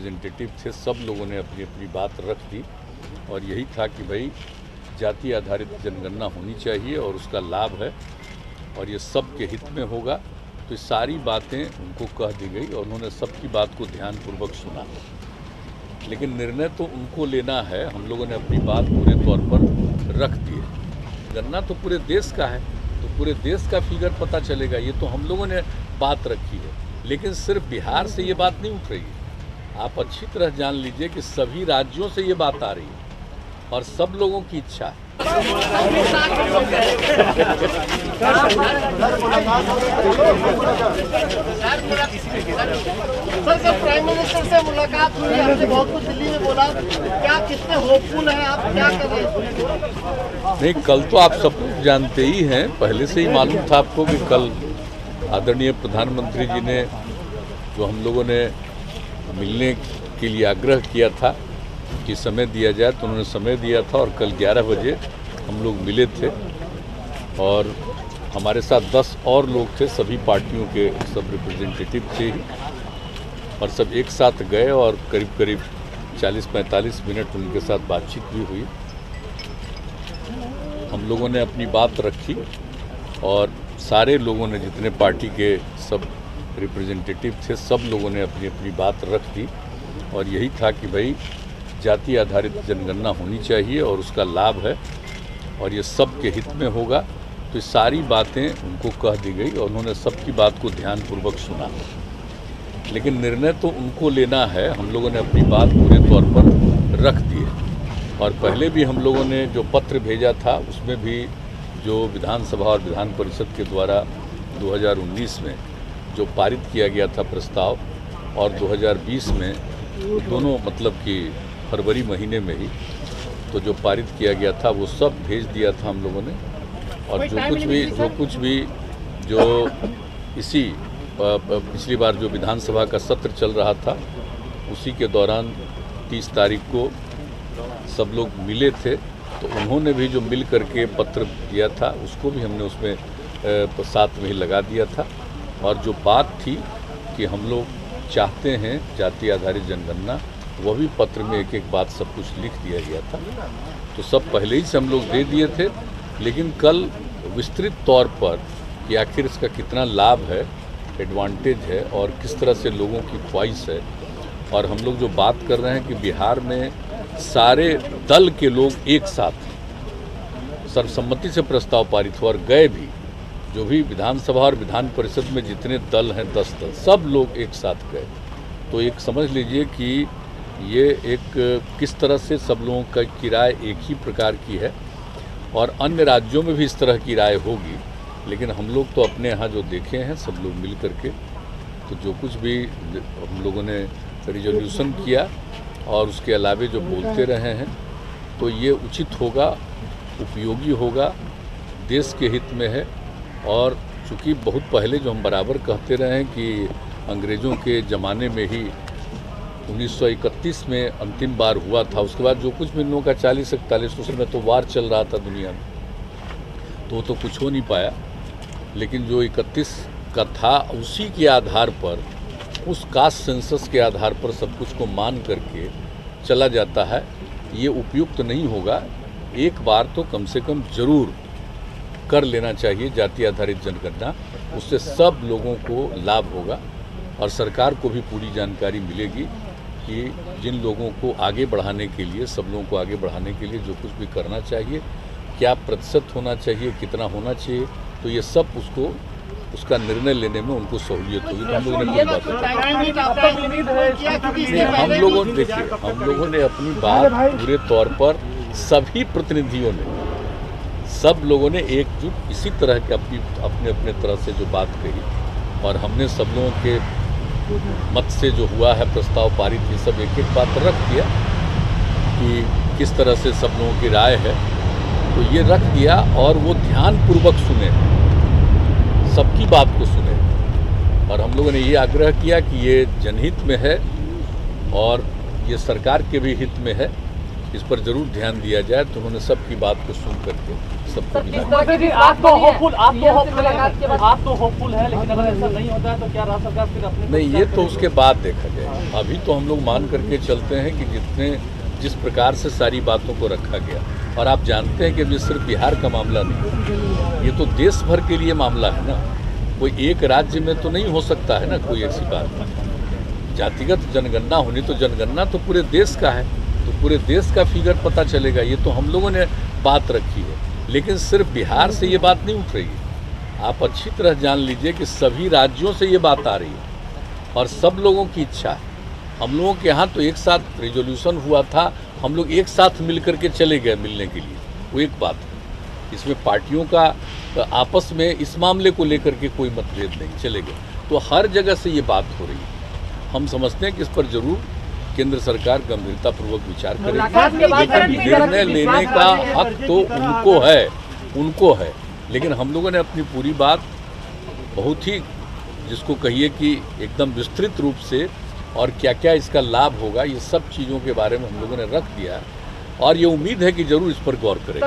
Representative थे, सब लोगों ने अपनी अपनी बात रख दी और यही था कि भाई जाति आधारित जनगणना होनी चाहिए और उसका लाभ है और ये सब के हित में होगा। तो ये सारी बातें उनको कह दी गई और उन्होंने सबकी बात को ध्यानपूर्वक सुना, लेकिन निर्णय तो उनको लेना है। हम लोगों ने अपनी बात पूरे तौर पर रख दी है। गणना तो पूरे देश का है, तो पूरे देश का फिगर पता चलेगा। ये तो हम लोगों ने बात रखी है, लेकिन सिर्फ बिहार से ये बात नहीं उठ रही है। आप अच्छी तरह जान लीजिए कि सभी राज्यों से ये बात आ रही है और सब लोगों की इच्छा है। सर, जब प्राइम मिनिस्टर से मुलाकात हुई, आपने बहुत कुछ दिल्ली में बोला, क्या कितने होपफुल हैं आप, क्या कर रहे हैं? नहीं, कल तो आप सब लोग जानते ही हैं, पहले से ही मालूम था आपको कि कल आदरणीय प्रधानमंत्री जी ने जो हम लोगों ने मिलने के लिए आग्रह किया था कि समय दिया जाए, तो उन्होंने समय दिया था और कल 11 बजे हम लोग मिले थे और हमारे साथ 10 और लोग थे, सभी पार्टियों के सब रिप्रेजेंटेटिव थे और सब एक साथ गए और करीब करीब 40-45 मिनट उनके साथ बातचीत भी हुई। हम लोगों ने अपनी बात रखी और सारे लोगों ने, जितने पार्टी के सब रिप्रेजेंटेटिव थे, सब लोगों ने अपनी अपनी बात रख दी और यही था कि भाई जाति आधारित जनगणना होनी चाहिए और उसका लाभ है और ये सब के हित में होगा। तो ये सारी बातें उनको कह दी गई और उन्होंने सबकी बात को ध्यानपूर्वक सुना, लेकिन निर्णय तो उनको लेना है। हम लोगों ने अपनी बात पूरे तौर पर रख दी है और पहले भी हम लोगों ने जो पत्र भेजा था उसमें भी जो विधानसभा और विधान परिषद के द्वारा 2019 में जो पारित किया गया था प्रस्ताव और 2020 में दोनों, मतलब कि फरवरी महीने में ही तो जो पारित किया गया था वो सब भेज दिया था हम लोगों ने। और जो कुछ भी जो इसी पिछली बार जो विधानसभा का सत्र चल रहा था उसी के दौरान 30 तारीख को सब लोग मिले थे, तो उन्होंने भी जो मिल करके पत्र दिया था उसको भी हमने उसमें साथ में ही लगा दिया था। और जो बात थी कि हम लोग चाहते हैं जाति आधारित जनगणना, वह भी पत्र में एक एक बात सब कुछ लिख दिया गया था। तो सब पहले ही से हम लोग दे दिए थे, लेकिन कल विस्तृत तौर पर कि आखिर इसका कितना लाभ है, एडवांटेज है और किस तरह से लोगों की ख्वाहिश है। और हम लोग जो बात कर रहे हैं कि बिहार में सारे दल के लोग एक साथ सर्वसम्मति से प्रस्ताव पारित हुआ और गए भी, जो भी विधानसभा और विधान परिषद में जितने दल हैं 10 दल, सब लोग एक साथ गए। तो एक समझ लीजिए कि ये एक किस तरह से सब लोगों की राय एक ही प्रकार की है और अन्य राज्यों में भी इस तरह की राय होगी, लेकिन हम लोग तो अपने यहाँ जो देखे हैं सब लोग मिल करके, तो जो कुछ भी हम लोगों ने रिजोल्यूशन किया और उसके अलावे जो बोलते रहे हैं, तो ये उचित होगा, उपयोगी होगा, देश के हित में है। और चूँकि बहुत पहले जो हम बराबर कहते रहे हैं कि अंग्रेज़ों के ज़माने में ही 1931 में अंतिम बार हुआ था, उसके बाद जो कुछ भी इन लोगों का 40-41 उस समय तो वार चल रहा था दुनिया में, तो वो तो कुछ हो नहीं पाया। लेकिन जो 31 का था उसी के आधार पर, उस कास्ट सेंसस के आधार पर सब कुछ को मान करके चला जाता है, ये उपयुक्त नहीं होगा। एक बार तो कम से कम ज़रूर कर लेना चाहिए जाति आधारित जनगणना, उससे सब लोगों को लाभ होगा और सरकार को भी पूरी जानकारी मिलेगी कि जिन लोगों को आगे बढ़ाने के लिए, सब लोगों को आगे बढ़ाने के लिए जो कुछ भी करना चाहिए, क्या प्रतिशत होना चाहिए, कितना होना चाहिए, तो ये सब उसका निर्णय लेने में उनको सहूलियत होगी। तो हम लोगों ने कोई बात हम लोगों ने अपनी बात पूरे तौर पर सभी प्रतिनिधियों ने, सब लोगों ने एकजुट इसी तरह के अपने अपने तरह से जो बात कही और हमने सब लोगों के मत से जो हुआ है प्रस्ताव पारित, ये सब एक एक बात रख दिया कि किस तरह से सब लोगों की राय है, तो ये रख दिया और वो ध्यानपूर्वक सुने, सबकी बात को सुने। और हम लोगों ने ये आग्रह किया कि ये जनहित में है और ये सरकार के भी हित में है इस पर जरूर ध्यान दिया जाए। तो उन्होंने सबकी बात को सुन करके सबको किस मिला। तरह की आप तो होपफुल है, लेकिन अगर ऐसा नहीं होता है तो क्या राज्य सरकार फिर अपने नहीं, ये तो उसके बाद देखा जाए। अभी तो हम लोग मान करके चलते हैं कि जिस प्रकार से सारी बातों को रखा गया, और आप जानते हैं कि अब ये सिर्फ बिहार का मामला नहीं, ये तो देश भर के लिए मामला है ना। कोई एक राज्य में तो नहीं हो सकता है ना कोई ऐसी बात। जातिगत जनगणना होनी तो जनगणना तो पूरे देश का है, तो पूरे देश का फिगर पता चलेगा। ये तो हम लोगों ने बात रखी है, लेकिन सिर्फ बिहार से ये बात नहीं उठ रही है। आप अच्छी तरह जान लीजिए कि सभी राज्यों से ये बात आ रही है और सब लोगों की इच्छा है। हम लोगों के यहाँ तो एक साथ रिजोल्यूशन हुआ था, हम लोग एक साथ मिल करके चले गए मिलने के लिए, वो एक बात है। इसमें पार्टियों का आपस में इस मामले को लेकर के कोई मतभेद नहीं, चले गए। तो हर जगह से ये बात हो रही है। हम समझते हैं कि इस पर जरूर केंद्र सरकार गंभीरतापूर्वक विचार करेगी। निर्णय लेने का हक तो उनको है, लेकिन हम लोगों ने अपनी पूरी बात बहुत ही, जिसको कहिए कि एकदम विस्तृत रूप से, और क्या क्या इसका लाभ होगा, ये सब चीज़ों के बारे में हम लोगों ने रख दिया, और ये उम्मीद है कि जरूर इस पर गौर करें।